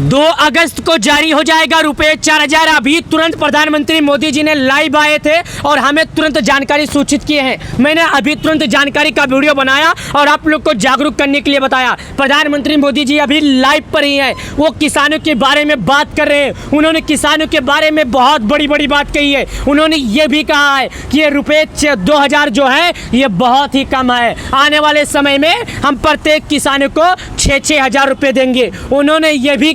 2 अगस्त को जारी हो जाएगा रुपए 4000। अभी तुरंत प्रधानमंत्री मोदी जी ने लाइव आए थे और हमें तुरंत जानकारी सूचित किए हैं। मैंने अभी तुरंत जानकारी का वीडियो बनाया और आप लोग को जागरूक करने के लिए बताया। प्रधानमंत्री मोदी जी अभी लाइव पर ही हैं, वो किसानों के बारे में बात कर रहे हैं। उन्होंने किसानों के बारे में बहुत बड़ी बात कही है। उन्होंने ये भी कहा है कि ये रुपये 2000 जो है ये बहुत ही कम है। आने वाले समय में हम प्रत्येक किसानों को 6-6 हज़ार रुपये देंगे। उन्होंने ये भी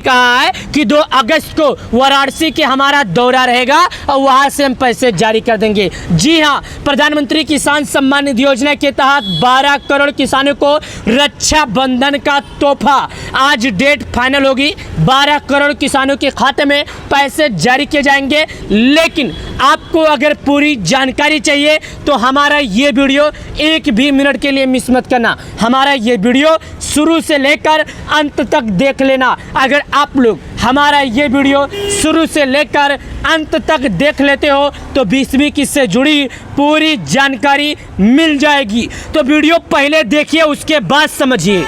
कहा है कि 2 अगस्त को वाराणसी के हमारा दौरा रहेगा और वहां से हम पैसे जारी कर देंगे। जी हाँ, प्रधानमंत्री किसान सम्मान निधि योजना के तहत 12 करोड़ किसानों को रक्षा बंधन का तोहफा। आज डेट फाइनल होगी, 12 करोड़ किसानों के खाते में पैसे जारी किए जाएंगे। लेकिन आपको अगर पूरी जानकारी चाहिए तो हमारा ये वीडियो एक भी मिनट के लिए मिस मत करना। हमारा ये वीडियो शुरू से लेकर अंत तक देख लेना। अगर आप लोग हमारा ये वीडियो शुरू से लेकर अंत तक देख लेते हो तो 20वीं किस्त से जुड़ी पूरी जानकारी मिल जाएगी। तो वीडियो पहले देखिए, उसके बाद समझिए।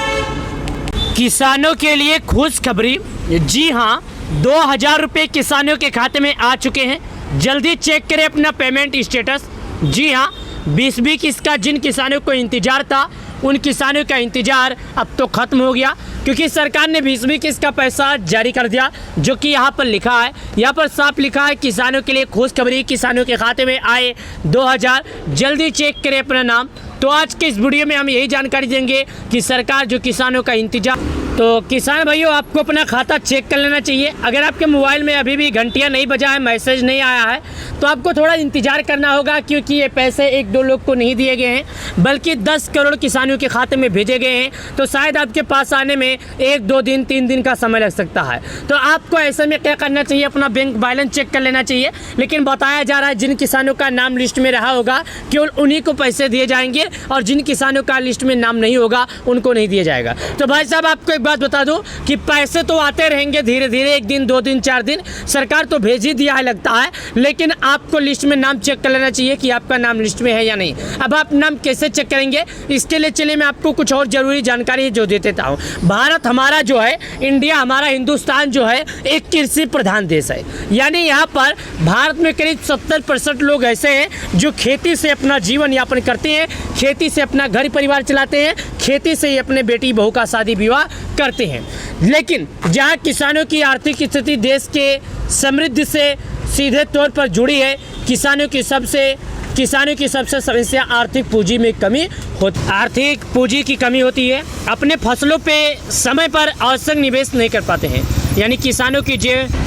किसानों के लिए खुशखबरी। जी हाँ, 2000 रुपये किसानों के खाते में आ चुके हैं। जल्दी चेक करें अपना पेमेंट स्टेटस। जी हाँ, 20वीं किस्त का जिन किसानों को इंतजार था उन किसानों का इंतजार अब तो ख़त्म हो गया, क्योंकि सरकार ने 20वीं किस्त का पैसा जारी कर दिया। जो कि यहाँ पर लिखा है, यहाँ पर साफ लिखा है किसानों के लिए खुशखबरी, किसानों के खाते में आए 2000। जल्दी चेक करें अपना नाम। तो आज के इस वीडियो में हम यही जानकारी देंगे कि सरकार जो किसानों का इंतजार। तो किसान भाइयों, आपको अपना खाता चेक कर लेना चाहिए। अगर आपके मोबाइल में अभी भी घंटियां नहीं बजा है, मैसेज नहीं आया है, तो आपको थोड़ा इंतजार करना होगा, क्योंकि ये पैसे 1-2 लोग को नहीं दिए गए हैं, बल्कि 10 करोड़ किसानों के खाते में भेजे गए हैं। तो शायद आपके पास आने में 1-2 दिन 3 दिन का समय लग सकता है। तो आपको ऐसे में क्या करना चाहिए, अपना बैंक बैलेंस चेक कर लेना चाहिए। लेकिन बताया जा रहा है जिन किसानों का नाम लिस्ट में रहा होगा केवल उन्हीं को पैसे दिए जाएंगे, और जिन किसानों का लिस्ट में नाम नहीं होगा उनको नहीं दिया जाएगा। तो भाई साहब, आपको एक बात बता दूं कि पैसे तो आते रहेंगे धीरे धीरे, 1 दिन 2 दिन 4 दिन सरकार तो भेज ही दिया है लगता है। लेकिन आपको लिस्ट में नाम चेक कर लेना चाहिए कि आपका नाम लिस्ट में है या नहीं। अब आप नाम कैसे चेक करेंगे, इसके लिए चलिए मैं आपको कुछ और जरूरी जानकारी जो दे देता हूँ। भारत हमारा जो है, इंडिया हमारा, हिंदुस्तान जो है एक कृषि प्रधान देश है। यानी यहाँ पर भारत में करीब 70% लोग ऐसे हैं जो खेती से अपना जीवन यापन करते हैं, खेती से अपना घर परिवार चलाते हैं, खेती से ही अपने बेटी बहू का शादी विवाह करते हैं। लेकिन जहाँ किसानों की आर्थिक स्थिति देश के समृद्धि से सीधे तौर पर जुड़ी है, किसानों की सबसे समस्या आर्थिक पूंजी की कमी होती है। अपने फसलों पे समय पर आवश्यक निवेश नहीं कर पाते हैं। यानी किसानों की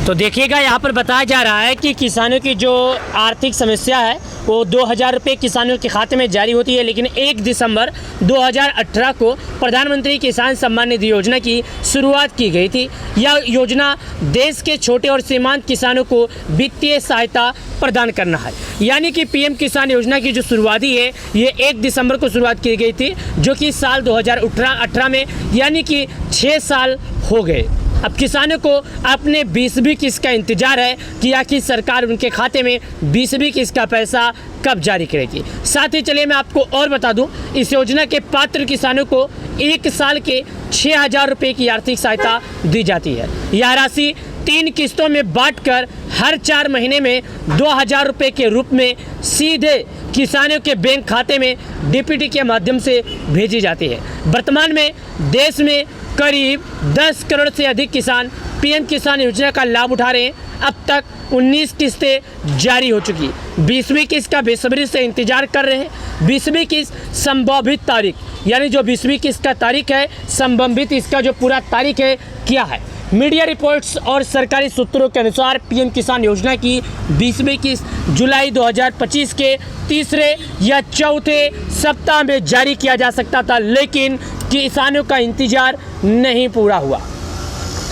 तो देखिएगा, यहाँ पर बताया जा रहा है कि किसानों की जो आर्थिक समस्या है वो 2000 रुपये किसानों के खाते में जारी होती है। लेकिन 1 दिसंबर 2018 को प्रधानमंत्री किसान सम्मान निधि योजना की शुरुआत की गई थी। यह योजना देश के छोटे और सीमांत किसानों को वित्तीय सहायता प्रदान करना है। यानी कि पीएम किसान योजना की जो शुरुआत है ये 1 दिसंबर को शुरुआत की गई थी, जो कि साल 2018 में, यानी कि 6 साल हो गए। अब किसानों को अपने 20वीं किस्त का इंतजार है कि आखिर सरकार उनके खाते में 20वीं किस्त का पैसा कब जारी करेगी। साथ ही चलिए मैं आपको और बता दूं, इस योजना के पात्र किसानों को 1 साल के 6000 रुपये की आर्थिक सहायता दी जाती है। यह राशि 3 किस्तों में बांटकर हर 4 महीने में 2000 रुपये के रूप में सीधे किसानों के बैंक खाते में डीपीटी के माध्यम से भेजी जाती है। वर्तमान में देश में करीब 10 करोड़ से अधिक किसान पीएम किसान योजना का लाभ उठा रहे हैं। अब तक 19 किस्तें जारी हो चुकी। 20वीं किस्त का बेसब्री से इंतजार कर रहे हैं। 20वीं किस्त संभावित तारीख, यानी जो 20वीं किस्त का तारीख है, संबंधित इसका जो पूरा तारीख है क्या है। मीडिया रिपोर्ट्स और सरकारी सूत्रों के अनुसार पीएम किसान योजना की 20वीं किस्त जुलाई 2025 के तीसरे या चौथे सप्ताह में जारी किया जा सकता था। लेकिन किसानों का इंतजार नहीं पूरा हुआ,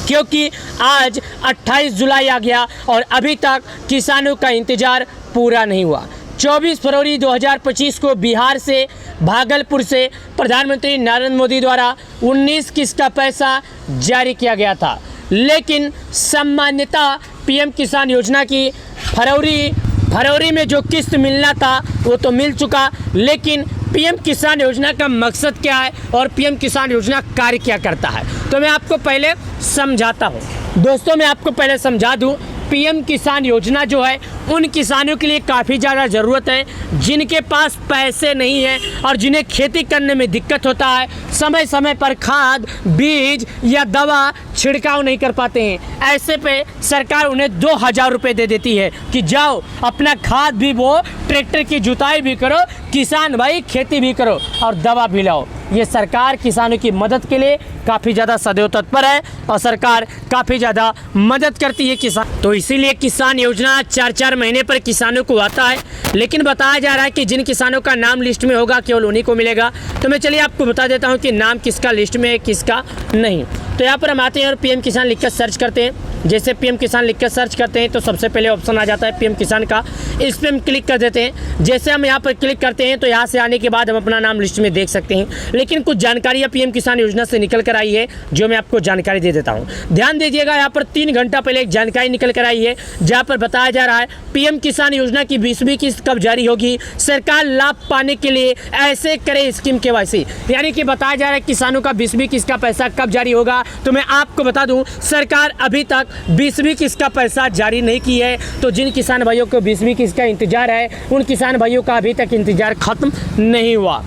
क्योंकि आज 28 जुलाई आ गया और अभी तक किसानों का इंतजार पूरा नहीं हुआ। 24 फरवरी 2025 को बिहार से, भागलपुर से प्रधानमंत्री नरेंद्र मोदी द्वारा 19 किस्त का पैसा जारी किया गया था। लेकिन सामान्यतः पीएम किसान योजना की फरवरी में जो किस्त मिलना था वो तो मिल चुका, लेकिन पीएम किसान योजना का मकसद क्या है और पीएम किसान योजना कार्य क्या करता है, तो मैं आपको पहले समझाता हूँ। दोस्तों, मैं आपको पहले समझा दूँ, पीएम किसान योजना जो है उन किसानों के लिए काफ़ी ज़्यादा ज़रूरत है जिनके पास पैसे नहीं हैं और जिन्हें खेती करने में दिक्कत होता है, समय समय पर खाद, बीज या दवा छिड़काव नहीं कर पाते हैं। ऐसे पे सरकार उन्हें 2000 रुपये दे देती है कि जाओ अपना खाद भी बो, ट्रैक्टर की जुताई भी करो, किसान भाई खेती भी करो और दवा भी लाओ। ये सरकार किसानों की मदद के लिए काफ़ी ज़्यादा सदैव तत्पर है और सरकार काफ़ी ज़्यादा मदद करती है किसान। तो इसीलिए किसान योजना 4-4 महीने पर किसानों को आता है, लेकिन बताया जा रहा है कि जिन किसानों का नाम लिस्ट में होगा केवल उन्हीं को मिलेगा। तो मैं चलिए आपको बता देता हूँ कि नाम किसका लिस्ट में है, किसका नहीं। तो यहाँ पर हम आते हैं और पीएम किसान लिखकर सर्च करते हैं। जैसे पीएम किसान लिखकर सर्च करते हैं तो सबसे पहले ऑप्शन आ जाता है पीएम किसान का, इस पर हम क्लिक कर देते हैं। जैसे हम यहाँ पर क्लिक करते हैं तो यहाँ से आने के बाद हम अपना नाम लिस्ट में देख सकते हैं, लेकिन कुछ जानकारियाँ पीएम किसान योजना से निकल कर आई है जो मैं आपको जानकारी दे देता हूँ। ध्यान दीजिएगा, यहाँ पर 3 घंटा पहले एक जानकारी निकल कर आई है जहाँ पर बताया जा रहा है पीएम किसान योजना की 20वीं किस्त कब जारी होगी, सरकार लाभ पाने के लिए ऐसे करे स्कीम KYC। यानी कि बताया जा रहा है किसानों का 20वीं किस्त का पैसा कब जारी होगा। तो मैं आपको बता दूं, सरकार अभी तक 20वीं किस्त का पैसा जारी नहीं की है। तो जिन किसान भाइयों को 20वीं किस्त का इंतजार है, उन किसान भाइयों का अभी तक इंतजार खत्म नहीं हुआ।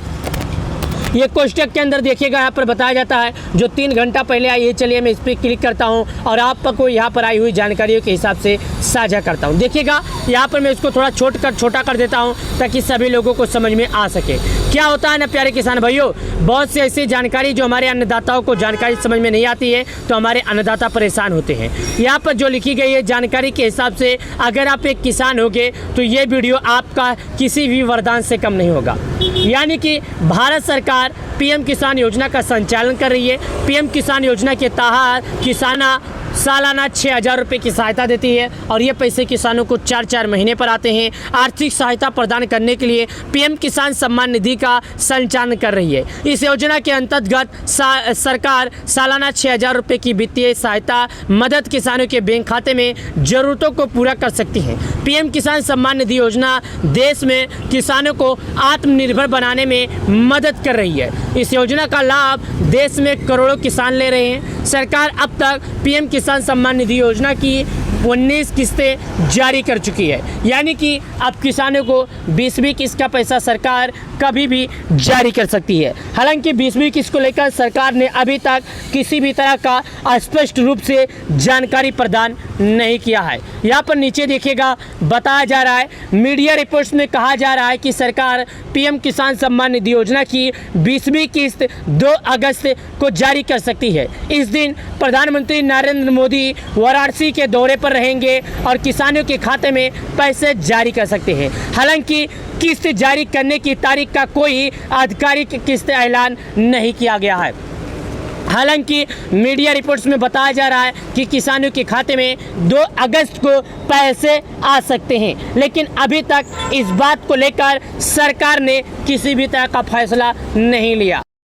ये कोष्टक के अंदर देखिएगा, यहाँ पर बताया जाता है जो 3 घंटा पहले आई है। चलिए मैं इस पर क्लिक करता हूँ और आपको यहाँ पर आई हुई जानकारियों के हिसाब से साझा करता हूँ। देखिएगा, यहाँ पर मैं इसको थोड़ा छोटा कर देता हूँ ताकि सभी लोगों को समझ में आ सके। क्या होता है ना प्यारे किसान भाइयों, बहुत सी ऐसी जानकारी जो हमारे अन्नदाताओं को जानकारी समझ में नहीं आती है तो हमारे अन्नदाता परेशान होते हैं। यहाँ पर जो लिखी गई है जानकारी के हिसाब से, अगर आप एक किसान होगे तो ये वीडियो आपका किसी भी वरदान से कम नहीं होगा। यानी कि भारत सरकार पीएम किसान योजना का संचालन कर रही है। पीएम किसान योजना के तहत किसाना सालाना 6000 रुपये की सहायता देती है और ये पैसे किसानों को 4-4 महीने पर आते हैं। आर्थिक सहायता प्रदान करने के लिए पीएम किसान सम्मान निधि का संचालन कर रही है। इस योजना के अंतर्गत सरकार सालाना 6000 रुपये की वित्तीय सहायता मदद किसानों के बैंक खाते में ज़रूरतों को पूरा कर सकती है। पीएम किसान सम्मान निधि योजना देश में किसानों को आत्मनिर्भर बनाने में मदद कर रही है। इस योजना का लाभ देश में करोड़ों किसान ले रहे हैं। सरकार अब तक पीएम किसान सम्मान निधि योजना की 19 किस्तें जारी कर चुकी है। यानी कि अब किसानों को 20वीं किस्त का पैसा सरकार कभी भी जारी कर सकती है। हालांकि 20वीं किस्त को लेकर सरकार ने अभी तक किसी भी तरह का स्पष्ट रूप से जानकारी प्रदान नहीं किया है। यहाँ पर नीचे देखिएगा, बताया जा रहा है, मीडिया रिपोर्ट्स में कहा जा रहा है कि सरकार पीएम किसान सम्मान निधि योजना की 20वीं किस्त 2 अगस्त को जारी कर सकती है। इस दिन प्रधानमंत्री नरेंद्र मोदी वाराणसी के दौरे पर रहेंगे और किसानों के खाते में पैसे जारी कर सकते हैं। हालांकि किस्त जारी करने की तारीख का कोई आधिकारिक किस्त ऐलान नहीं किया गया है। हालांकि मीडिया रिपोर्ट्स में बताया जा रहा है कि किसानों के खाते में 2 अगस्त को पैसे आ सकते हैं, लेकिन अभी तक इस बात को लेकर सरकार ने किसी भी तरह का फैसला नहीं लिया।